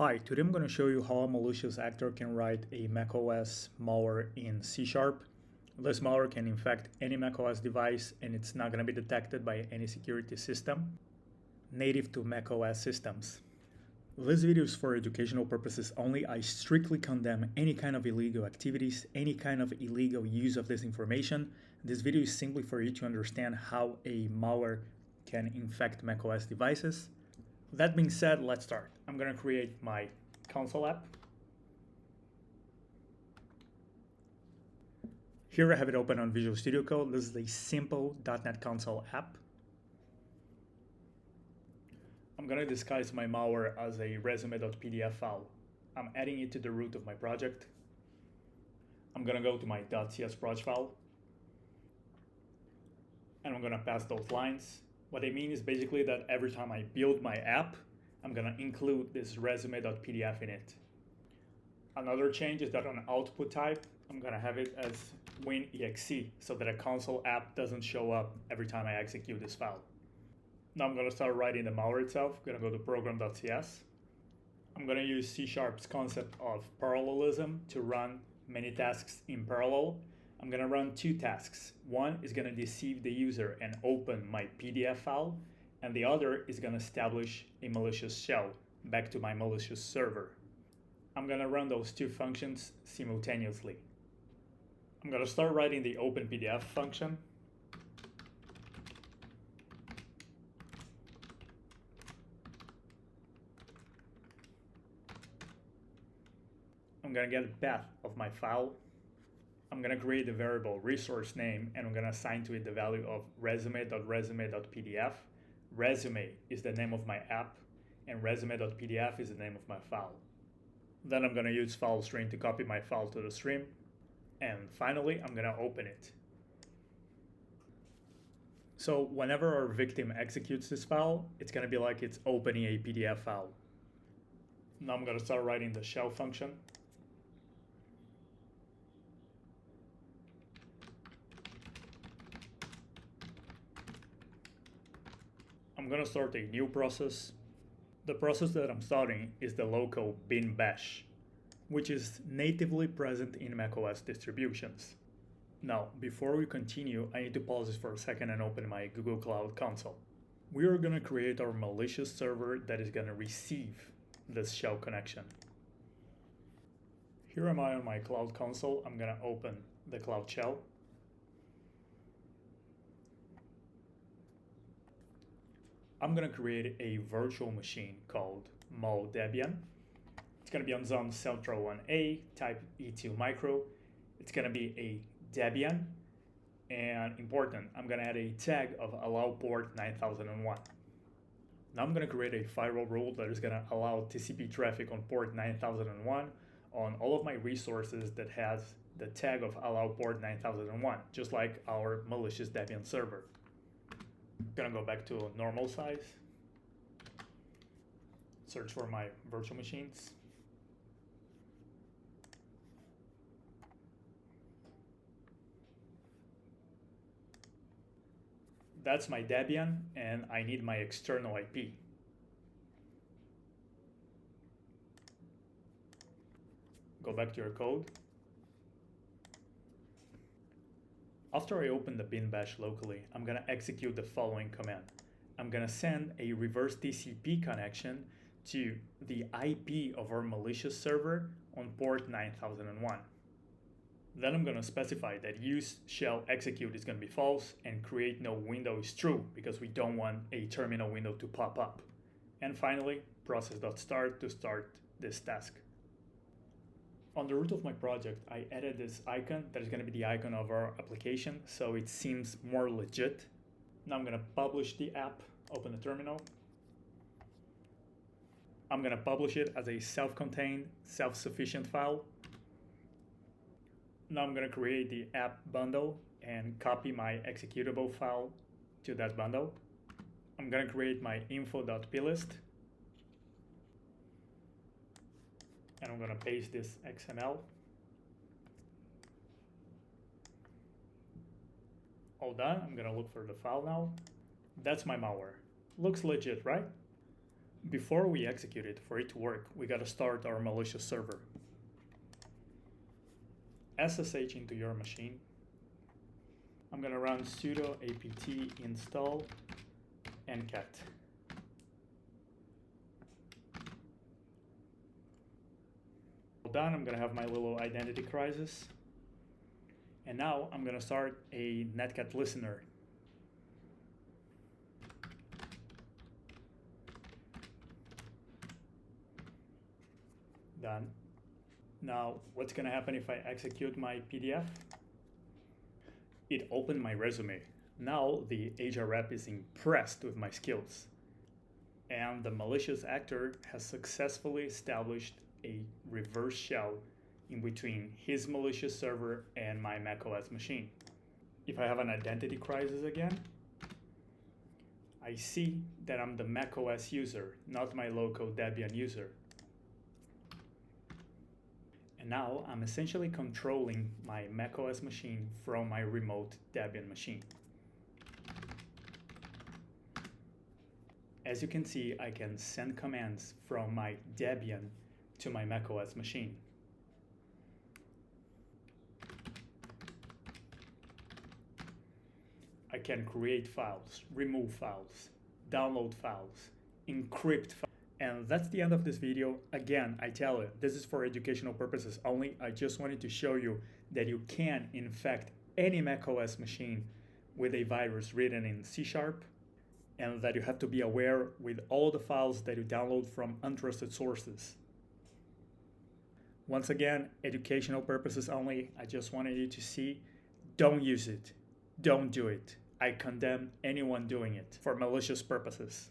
Hi, today I'm going to show you how a malicious actor can write a macOS malware in C#. This malware can infect any macOS device and it's not going to be detected by any security system native to macOS systems. This video is for educational purposes only. I strictly condemn any kind of illegal activities, any kind of illegal use of this information. This video is simply for you to understand how a malware can infect macOS devices. That being said, let's start. I'm going to create my console app. Here I have it open on Visual Studio Code. This is a simple .NET console app. I'm going to disguise my malware as a resume.pdf file. I'm adding it to the root of my project. I'm going to go to my .cs project file. And I'm going to pass those lines. What I mean is basically that every time I build my app, I'm going to include this resume.pdf in it. Another change is that on output type, I'm going to have it as WinExe so that a console app doesn't show up every time I execute this file. Now I'm going to start writing the malware itself. I'm going to go to program.cs. I'm going to use C#'s concept of parallelism to run many tasks in parallel. I'm going to run two tasks. One is going to deceive the user and open my PDF file, and the other is going to establish a malicious shell back to my malicious server. I'm going to run those two functions simultaneously. I'm going to start writing the open PDF function. I'm going to get the path of my file. I'm going to create the variable resource name and I'm going to assign to it the value of resume.resume.pdf. Resume is the name of my app and resume.pdf is the name of my file. Then I'm going to use file stream to copy my file to the stream. And finally, I'm going to open it. So whenever our victim executes this file, it's going to be like it's opening a PDF file. Now I'm going to start writing the shell function. I'm going to start a new process. The process that I'm starting is the local bin bash, which is natively present in macOS distributions. Now, before we continue, I need to pause this for a second and open my Google Cloud Console. We are going to create our malicious server that is going to receive this shell connection. Here am I on my Cloud Console. I'm going to open the Cloud Shell. I'm going to create a virtual machine called Debian. It's going to be on zone Central 1A, type E2 micro. It's going to be a Debian, and important, I'm going to add a tag of allow port 9001. Now I'm going to create a firewall rule that is going to allow TCP traffic on port 9001 on all of my resources that has the tag of allow port 9001, just like our malicious Debian server. Gonna go back to a normal size, search for my virtual machines. That's my Debian and I need my external IP. Go back to your code. After I open the bin bash locally, I'm going to execute the following command. I'm going to send a reverse TCP connection to the IP of our malicious server on port 9001. Then I'm going to specify that use shell execute is going to be false and create no window is true because we don't want a terminal window to pop up. And finally, process.start to start this task. On the root of my project, I added this icon that is going to be the icon of our application, so it seems more legit. Now I'm going to publish the app, open the terminal. I'm going to publish it as a self-contained, self-sufficient file. Now I'm going to create the app bundle and copy my executable file to that bundle. I'm going to create my info.plist. And I'm going to paste this XML. All done. I'm going to look for the file now. That's my malware. Looks legit, right? Before we execute it, for it to work, we gotta start our malicious server. SSH into your machine. I'm gonna run sudo apt install ncat. Done, I'm gonna have my little identity crisis. And now I'm gonna start a netcat listener. Done. Now, what's gonna happen if I execute my PDF? It opened my resume. Now the HR rep is impressed with my skills. And the malicious actor has successfully established a reverse shell in between his malicious server and my macOS machine. If I have an identity crisis again, I see that I'm the macOS user, not my local Debian user. And now I'm essentially controlling my macOS machine from my remote Debian machine. As you can see, I can send commands from my Debian to my macOS machine. I can create files, remove files, download files, encrypt files. And that's the end of this video. Again, I tell you, this is for educational purposes only. I just wanted to show you that you can infect any macOS machine with a virus written in C#, and that you have to be aware with all the files that you download from untrusted sources. Once again, educational purposes only. I just wanted you to see, don't use it. Don't do it. I condemn anyone doing it for malicious purposes.